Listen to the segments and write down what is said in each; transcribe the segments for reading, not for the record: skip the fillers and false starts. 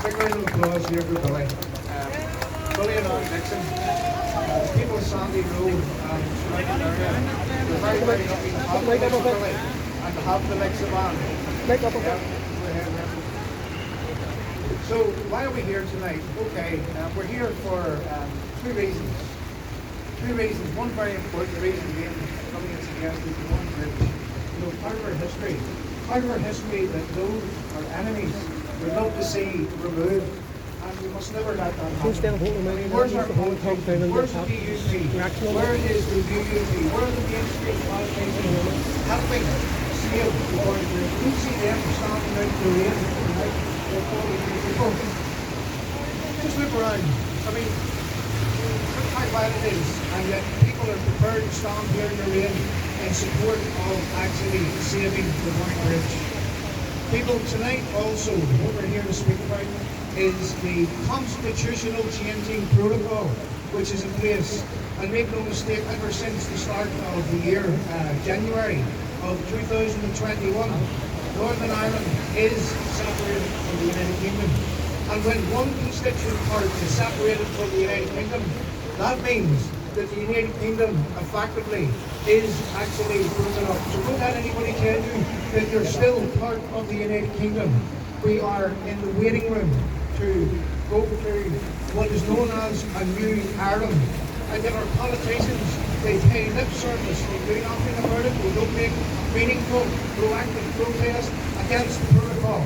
Big round of applause here for Billy. Billy and Ann Dixon, people of Sandy Road and surrounding area, we're very, very lucky to have the likes of Billy and to have the likes of Ann. So why are we here tonight? Okay, we're here for three reasons. Three reasons. One very important reason being, something that suggested the one church. You know, part of our history that those our enemies would love to see removed, and we must never let that happen. Where's our politics? Where's the DUP? Where is the DUP? Where are the mainstream politicians helping save the world? You see them standing out in the rain tonight. They're calling people. Just look around. I mean, look how bad it is, and yet people are prepared to stand here in the rain in support of actually saving the White Bridge. People, tonight also, what we're here to speak about is the constitutional changing protocol which is in place. And make no mistake, ever since the start of the year, January of 2021, Northern Ireland is separated from the United Kingdom. And when one constituent part is separated from the United Kingdom, that means that the United Kingdom effectively is actually broken up. So don't let anybody tell you that you're still part of the United Kingdom. We are in the waiting room to go to what is known as a new Ireland. And yet our politicians, they pay lip service, they do nothing about it, they don't make meaningful, proactive protest against the protocol.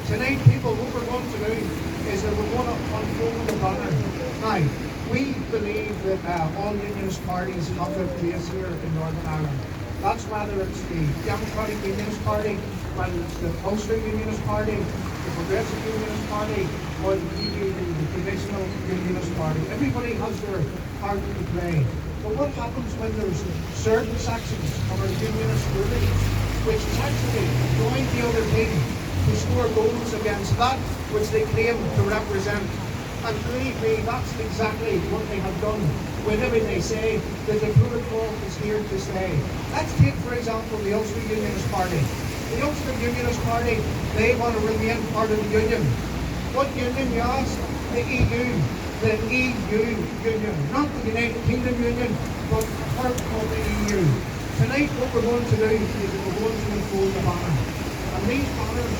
Tonight, people, what we're going to do is that we're going to unfold the banner. Now, we believe that all Unionist parties have their place here in Northern Ireland. That's whether it's the Democratic Unionist Party, whether it's the Ulster Unionist Party, the Progressive Unionist Party, or the PUD, the Traditional Unionist Party. Everybody has their part to play. But what happens when there's certain sections of our Unionist movement which actually join the other team to score goals against that which they claim to represent? And believe me, that's exactly what they have done whenever they say that the protocol is here to stay. Let's take, for example, the Ulster Unionist Party. The Ulster Unionist Party, they want to remain part of the Union. What union, you ask? The EU. The EU Union. Not the United Kingdom Union, but part of the EU. Tonight, what we're going to do is we're going to unfold the banner. And these banners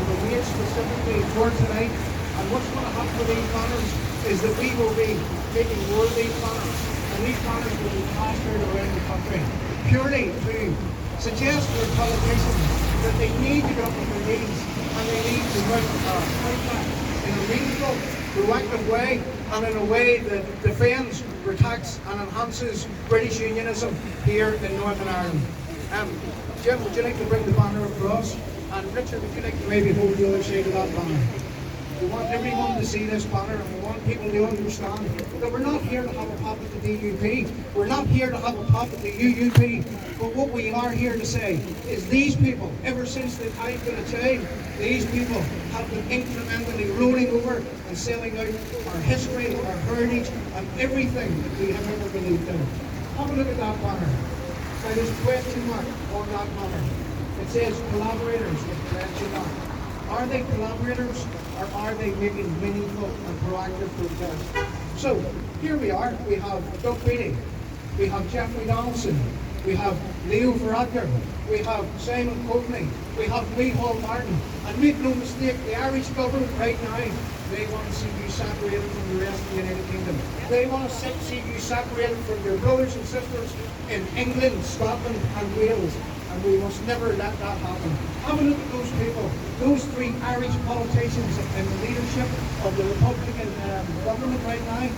were made specifically for tonight. And what's going to happen with these banners is that we will be making more of these banners. And these banners will be plastered around the country, purely to suggest to the politicians that they need to get up on their knees and they need to fight back in a meaningful, proactive way, and in a way that defends, protects and enhances British unionism here in Northern Ireland. Jim, would you like to bring the banner across? And Richard, would you like to maybe hold the other side of that banner? We want everyone to see this banner, and we want people to understand that we're not here to have a pop at the DUP, we're not here to have a pop at the UUP, but what we are here to say is these people, ever since I've been a child, these people have been incrementally rolling over and selling out our history, our heritage, and everything that we have ever believed in. Have a look at that banner. Now there's a question mark on that banner. It says collaborators with a question mark. Are they collaborators, or are they making meaningful and proactive protest? So, here we are. We have Doug Beattie, we have Jeffrey Donaldson, we have Leo Varadkar, we have Simon Coveney, we have Micheál Martin, and make no mistake, the Irish government right now, they want to see you separated from the rest of the United Kingdom. They want to see you separated from your brothers and sisters in England, Scotland and Wales. And we must never let that happen. Have a look at those people, those three Irish politicians in the leadership of the Republican government right now.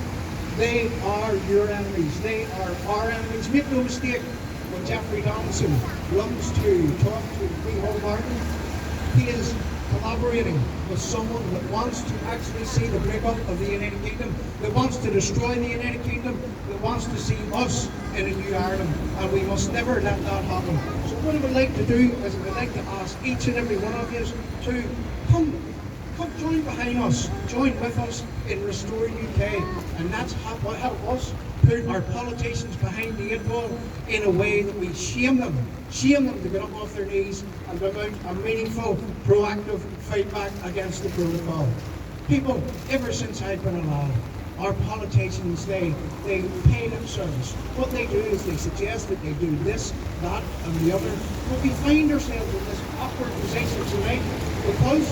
They are your enemies. They are our enemies. Make no mistake, when Jeffrey Donaldson runs to talk to Micheál Martin, he is collaborating with someone that wants to actually see the breakup of the United Kingdom, that wants to destroy the United Kingdom, that wants to see us in a new Ireland, and we must never let that happen. So what I would like to do is I would like to ask each and every one of you to come join behind us, join with us in Restore UK, and that's help us put our politicians behind the eight ball in a way that we shame them to get up off their knees and about a meaningful, proactive fight back against the protocol. People, ever since I've been alive, our politicians, they pay lip service. What they do is they suggest that they do this, that, and the other. But we find ourselves in this awkward position tonight because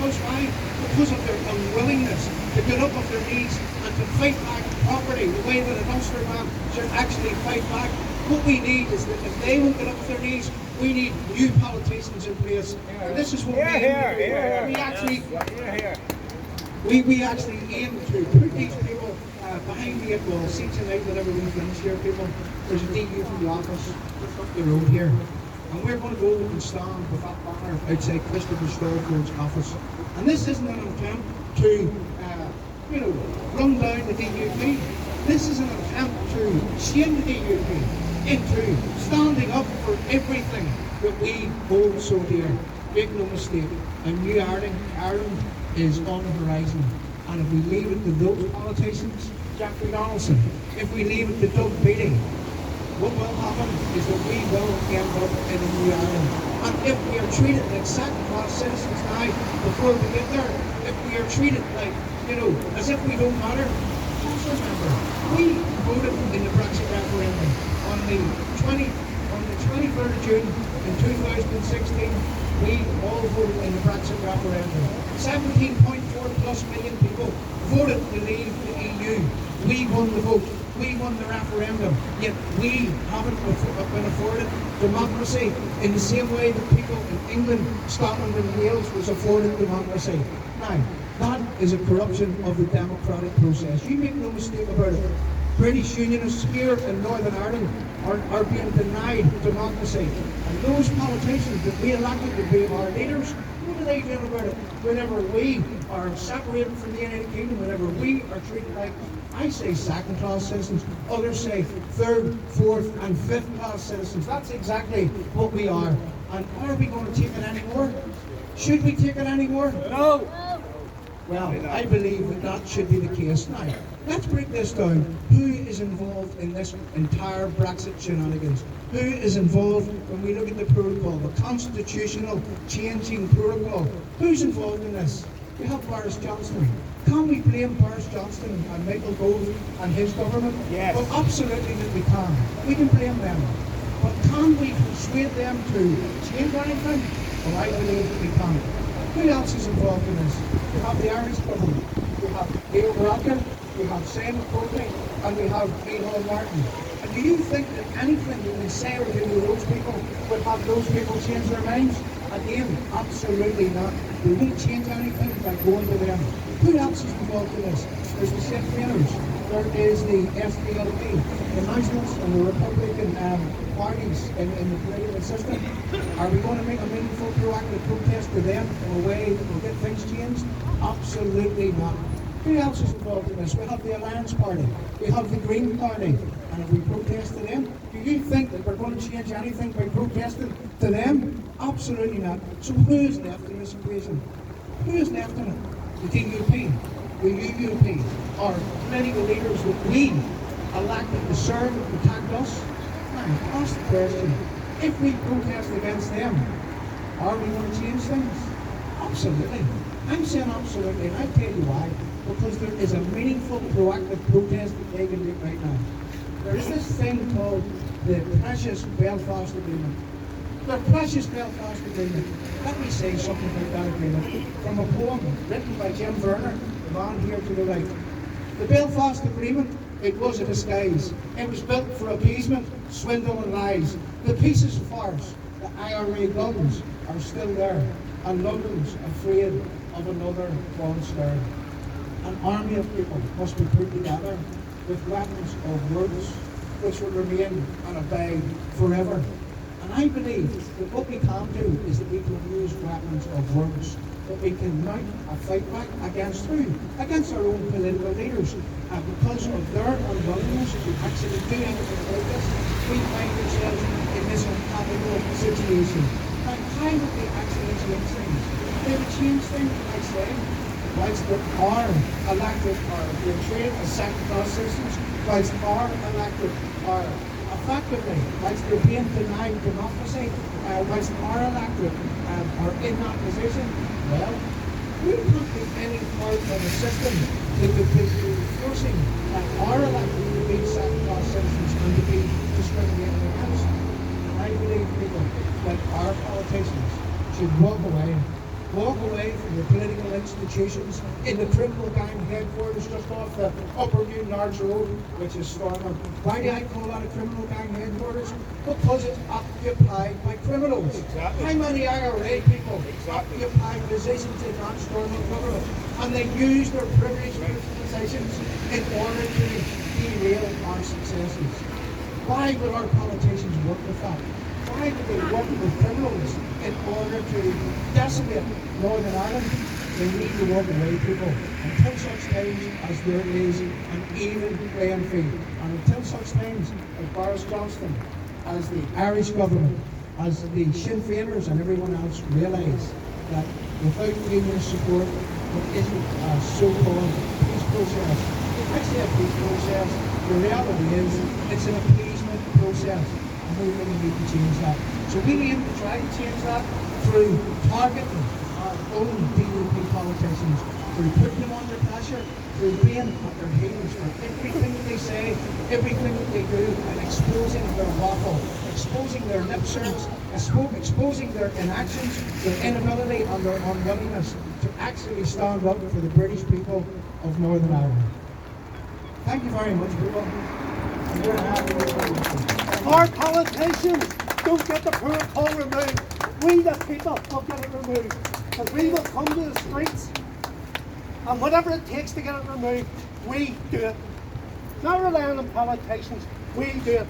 why? Because of their unwillingness to get up off their knees and to fight back properly the way that an Ulster man should actually fight back. What we need is that if they won't get up off their knees, we need new politicians in place. And this is what we aim to do. We actually aim to put these people behind the 8 ball. See tonight, whenever we finish here, people, there's a DUP office up the road here. And we're going to go and stand with that banner outside Christopher Stallford's office. And this isn't an attempt to, run down the DUP. This is an attempt to shame the DUP into standing up for everything that we hold so dear. Make no mistake, a new Ireland is on the horizon. And if we leave it to those politicians, Jeffrey Donaldson, if we leave it to Doug Beattie, what will happen is that we will end up in a new Ireland. And if we are treated like second-class citizens now, before we get there, if we are treated like, as if we don't matter, just remember, we voted in the Brexit referendum on the 23rd of June in 2016. We all voted in the Brexit referendum. 17.4 plus million people voted to leave the EU. We won the vote. We won the referendum, yet we haven't been afforded democracy in the same way that people in England, Scotland and Wales was afforded democracy. Now, that is a corruption of the democratic process. You make no mistake about it. British Unionists here in Northern Ireland are being denied democracy. And those politicians that we elected to be our leaders, what are they doing about it? Whenever we are separated from the United Kingdom, whenever we are treated like, I say second-class citizens, others say third, fourth and fifth-class citizens. That's exactly what we are. And are we going to take it anymore? Should we take it anymore? No! Well, I believe that should be the case. Now, let's break this down. Who is involved in this entire Brexit shenanigans? Who is involved when we look at the protocol, the constitutional changing protocol? Who's involved in this? We have Boris Johnson. Can we blame Boris Johnson and Michael Gove and his government? Yes. Well, absolutely that we can. We can blame them. But can we persuade them to change anything? Well, I believe that we can. Who else is involved in this? We have the Irish government. We have Leo Varadkar, we have Simon Courtney, and we have Micheál Martin. And do you think that anything that we say or do to those people would have those people change their minds? Again, absolutely not. We won't change anything by going to them. Who else is involved in this? There's the Sinn Féiners. There is the SDLP, the Nationalists and the Republican parties in the political system. Are we going to make a meaningful proactive protest to them in a way that will get things changed? Absolutely not. Who else is involved in this? We have the Alliance Party. We have the Green Party. And if we protest to them, do you think that we're going to change anything by protesting to them? Absolutely not. So who is left in this equation? Who is left in it? The DUP, the UUP, or political leaders that we elected to serve and protect us? Now, ask the question, if we protest against them, are we going to change things? Absolutely. I'm saying absolutely, and I'll tell you why. Because there is a meaningful, proactive protest that they can do right now. There is this thing called the precious Belfast Agreement. The precious Belfast Agreement. Let me say something about that agreement from a poem written by Jim Verner, the man here to the right. The Belfast Agreement, it was a disguise. It was built for appeasement, swindle and lies. The pieces of farce, the IRA guns are still there, and London's afraid of another false stir. An army of people must be put together with weapons of words which will remain and abide forever. And I believe that what we can do is that we can use weapons of words, that we can mount a fight back against who? Against our own political leaders. And because of their unwillingness to actually do anything about this, we find ourselves in this unhappy situation. Now, how would they actually change things? They would change things by saying, whilst there are elected or being treated as second-class citizens, whilst our elected are effectively, whilst they're being denied democracy, whilst our elected are in that position, well, we can't be any part of a system that would be forcing our elected to be second-class citizens and to be discriminated against. I believe, people, that our politicians should walk away from the political institutions in the criminal gang headquarters just off the Upper New Large Road, which is Stormont. Why do I call that a criminal gang headquarters? Because it's occupied by criminals. Exactly. How many IRA people occupy positions in that Stormont government? And they use their privileged positions in order to derail our successes. Why would our politicians work with that? Why would they work with criminals in order to decimate Northern Ireland? They need to walk away, people, until such times as there is an even playing field, and until such times as Boris Johnson, as the Irish government, as the Sinn Féiners and everyone else realise that without Unionist support, there isn't a so-called peace process. I say a peace process, the reality is it's an appeasement process. We really need to change that. So we aim to try to change that through targeting our own DUP politicians, through putting them under pressure, through being at their heels for everything that they say, everything that they do, and exposing their waffle, exposing their lip service, exposing their inactions, their inability and their unwillingness to actually stand up for the British people of Northern Ireland. Thank you very much, people. I'm very happy with you. Our politicians don't get the protocol removed. We, the people, will get it removed. And we will come to the streets, and whatever it takes to get it removed, we do it. Not relying on politicians, we do it.